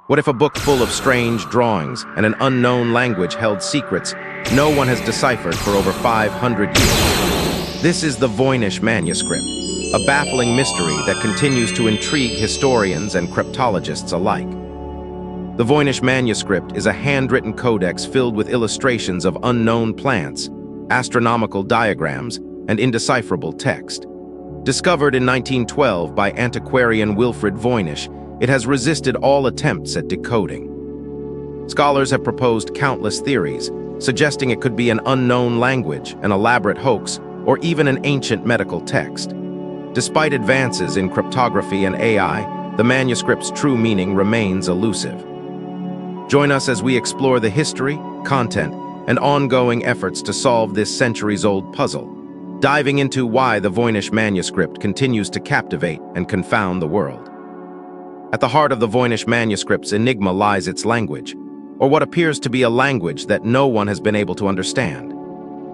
What if a book full of strange drawings and an unknown language held secrets no one has deciphered for over 500 years? This is the Voynich Manuscript, a baffling mystery that continues to intrigue historians and cryptologists alike. The Voynich Manuscript is a handwritten codex filled with illustrations of unknown plants, astronomical diagrams, and indecipherable text. Discovered in 1912 by antiquarian Wilfrid Voynich, it has resisted all attempts at decoding. Scholars have proposed countless theories, suggesting it could be an unknown language, an elaborate hoax, or even an ancient medical text. Despite advances in cryptography and AI, the manuscript's true meaning remains elusive. Join us as we explore the history, content, and ongoing efforts to solve this centuries-old puzzle, diving into why the Voynich Manuscript continues to captivate and confound the world. At the heart of the Voynich Manuscript's enigma lies its language, or what appears to be a language that no one has been able to understand.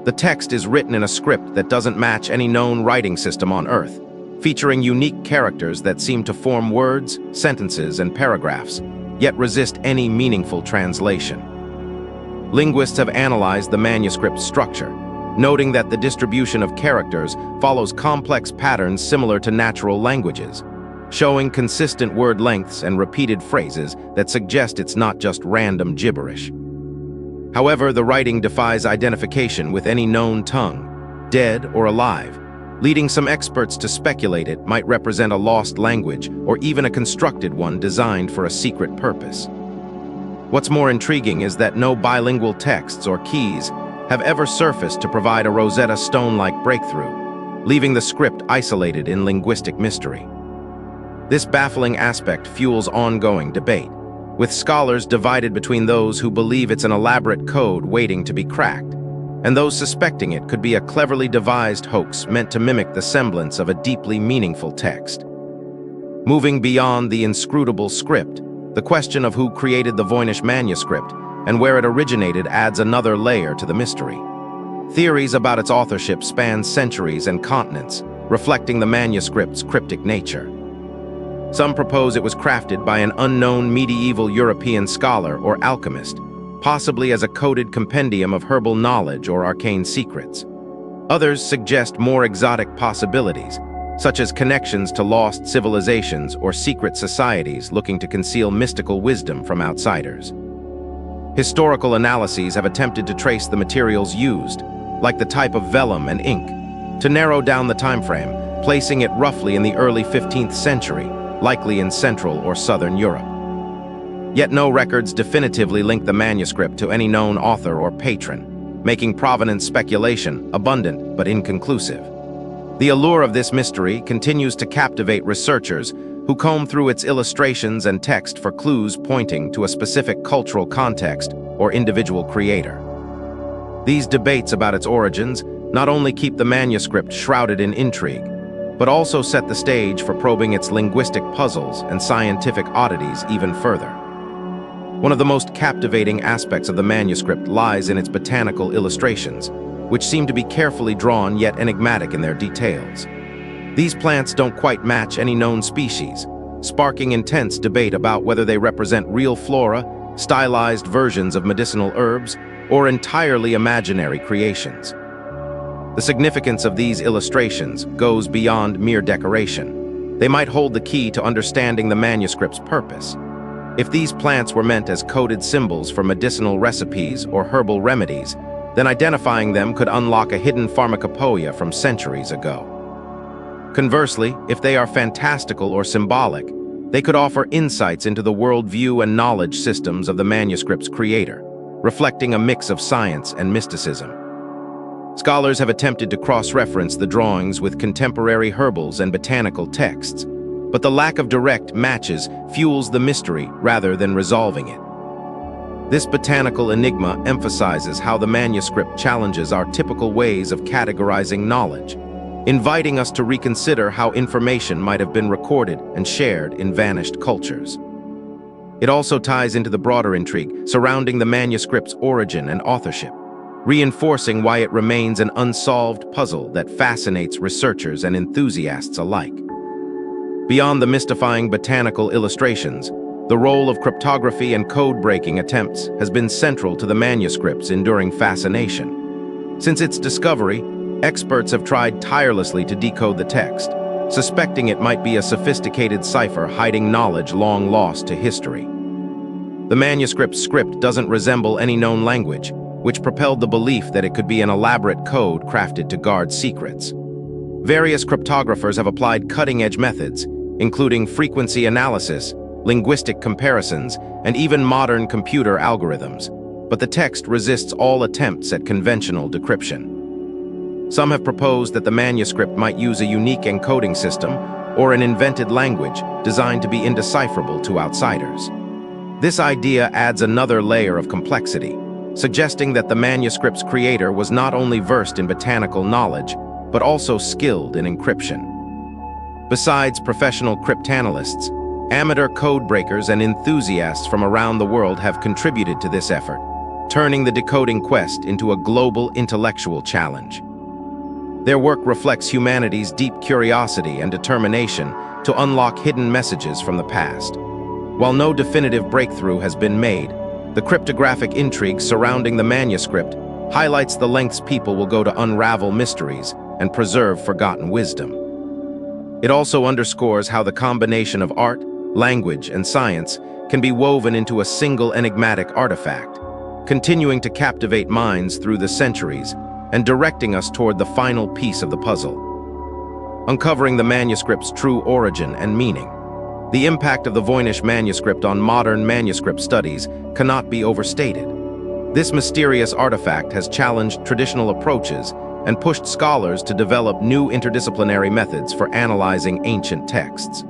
The text is written in a script that doesn't match any known writing system on Earth, featuring unique characters that seem to form words, sentences, and paragraphs, yet resist any meaningful translation. Linguists have analyzed the manuscript's structure, noting that the distribution of characters follows complex patterns similar to natural languages, showing consistent word lengths and repeated phrases that suggest it's not just random gibberish. However, the writing defies identification with any known tongue, dead or alive, leading some experts to speculate it might represent a lost language or even a constructed one designed for a secret purpose. What's more intriguing is that no bilingual texts or keys have ever surfaced to provide a Rosetta Stone-like breakthrough, leaving the script isolated in linguistic mystery. This baffling aspect fuels ongoing debate, with scholars divided between those who believe it's an elaborate code waiting to be cracked, and those suspecting it could be a cleverly devised hoax meant to mimic the semblance of a deeply meaningful text. Moving beyond the inscrutable script, the question of who created the Voynich Manuscript and where it originated adds another layer to the mystery. Theories about its authorship span centuries and continents, reflecting the manuscript's cryptic nature. Some propose it was crafted by an unknown medieval European scholar or alchemist, possibly as a coded compendium of herbal knowledge or arcane secrets. Others suggest more exotic possibilities, such as connections to lost civilizations or secret societies looking to conceal mystical wisdom from outsiders. Historical analyses have attempted to trace the materials used, like the type of vellum and ink, to narrow down the time frame, placing it roughly in the early 15th century, likely in Central or Southern Europe. Yet no records definitively link the manuscript to any known author or patron, making provenance speculation abundant but inconclusive. The allure of this mystery continues to captivate researchers who comb through its illustrations and text for clues pointing to a specific cultural context or individual creator. These debates about its origins not only keep the manuscript shrouded in intrigue, but also set the stage for probing its linguistic puzzles and scientific oddities even further. One of the most captivating aspects of the manuscript lies in its botanical illustrations, which seem to be carefully drawn yet enigmatic in their details. These plants don't quite match any known species, sparking intense debate about whether they represent real flora, stylized versions of medicinal herbs, or entirely imaginary creations. The significance of these illustrations goes beyond mere decoration. They might hold the key to understanding the manuscript's purpose. If these plants were meant as coded symbols for medicinal recipes or herbal remedies, then identifying them could unlock a hidden pharmacopoeia from centuries ago. Conversely, if they are fantastical or symbolic, they could offer insights into the worldview and knowledge systems of the manuscript's creator, reflecting a mix of science and mysticism. Scholars have attempted to cross-reference the drawings with contemporary herbals and botanical texts, but the lack of direct matches fuels the mystery rather than resolving it. This botanical enigma emphasizes how the manuscript challenges our typical ways of categorizing knowledge, inviting us to reconsider how information might have been recorded and shared in vanished cultures. It also ties into the broader intrigue surrounding the manuscript's origin and authorship, reinforcing why it remains an unsolved puzzle that fascinates researchers and enthusiasts alike. Beyond the mystifying botanical illustrations, the role of cryptography and code-breaking attempts has been central to the manuscript's enduring fascination. Since its discovery, experts have tried tirelessly to decode the text, suspecting it might be a sophisticated cipher hiding knowledge long lost to history. The manuscript's script doesn't resemble any known language, which propelled the belief that it could be an elaborate code crafted to guard secrets. Various cryptographers have applied cutting-edge methods, including frequency analysis, linguistic comparisons, and even modern computer algorithms, but the text resists all attempts at conventional decryption. Some have proposed that the manuscript might use a unique encoding system or an invented language designed to be indecipherable to outsiders. This idea adds another layer of complexity, suggesting that the manuscript's creator was not only versed in botanical knowledge, but also skilled in encryption. Besides professional cryptanalysts, amateur code breakers and enthusiasts from around the world have contributed to this effort, turning the decoding quest into a global intellectual challenge. Their work reflects humanity's deep curiosity and determination to unlock hidden messages from the past. While no definitive breakthrough has been made, the cryptographic intrigue surrounding the manuscript highlights the lengths people will go to unravel mysteries and preserve forgotten wisdom. It also underscores how the combination of art, language, and science can be woven into a single enigmatic artifact, continuing to captivate minds through the centuries and directing us toward the final piece of the puzzle. Uncovering the manuscript's true origin and meaning. The impact of the Voynich Manuscript on modern manuscript studies cannot be overstated. This mysterious artifact has challenged traditional approaches and pushed scholars to develop new interdisciplinary methods for analyzing ancient texts.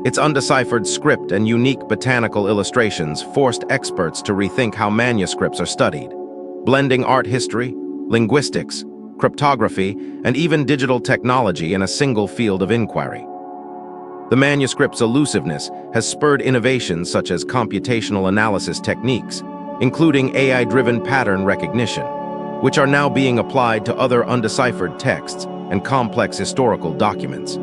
Its undeciphered script and unique botanical illustrations forced experts to rethink how manuscripts are studied, blending art history, linguistics, cryptography, and even digital technology in a single field of inquiry. The manuscript's elusiveness has spurred innovations such as computational analysis techniques, including AI-driven pattern recognition, which are now being applied to other undeciphered texts and complex historical documents.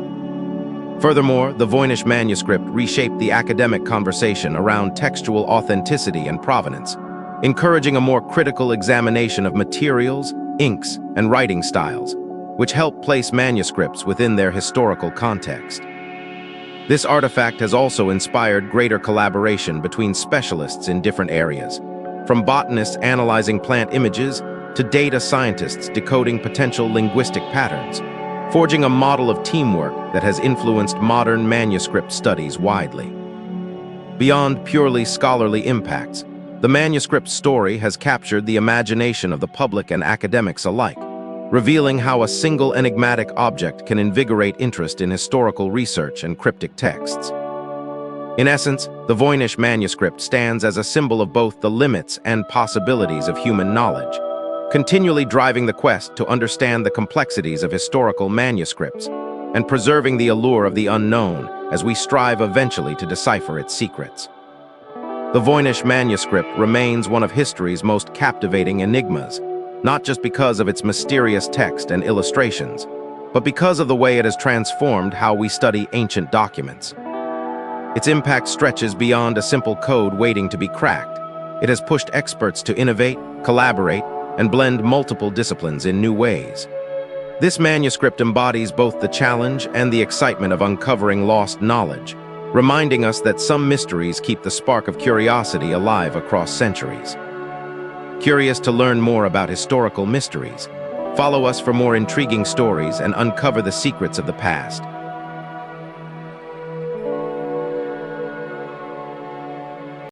Furthermore, the Voynich Manuscript reshaped the academic conversation around textual authenticity and provenance, encouraging a more critical examination of materials, inks, and writing styles, which help place manuscripts within their historical context. This artifact has also inspired greater collaboration between specialists in different areas, from botanists analyzing plant images to data scientists decoding potential linguistic patterns, forging a model of teamwork that has influenced modern manuscript studies widely. Beyond purely scholarly impacts, the manuscript story has captured the imagination of the public and academics alike, revealing how a single enigmatic object can invigorate interest in historical research and cryptic texts. In essence, the Voynich Manuscript stands as a symbol of both the limits and possibilities of human knowledge, continually driving the quest to understand the complexities of historical manuscripts and preserving the allure of the unknown as we strive eventually to decipher its secrets. The Voynich Manuscript remains one of history's most captivating enigmas, not just because of its mysterious text and illustrations, but because of the way it has transformed how we study ancient documents. Its impact stretches beyond a simple code waiting to be cracked. It has pushed experts to innovate, collaborate, and blend multiple disciplines in new ways. This manuscript embodies both the challenge and the excitement of uncovering lost knowledge, reminding us that some mysteries keep the spark of curiosity alive across centuries. Curious to learn more about historical mysteries? Follow us for more intriguing stories and uncover the secrets of the past.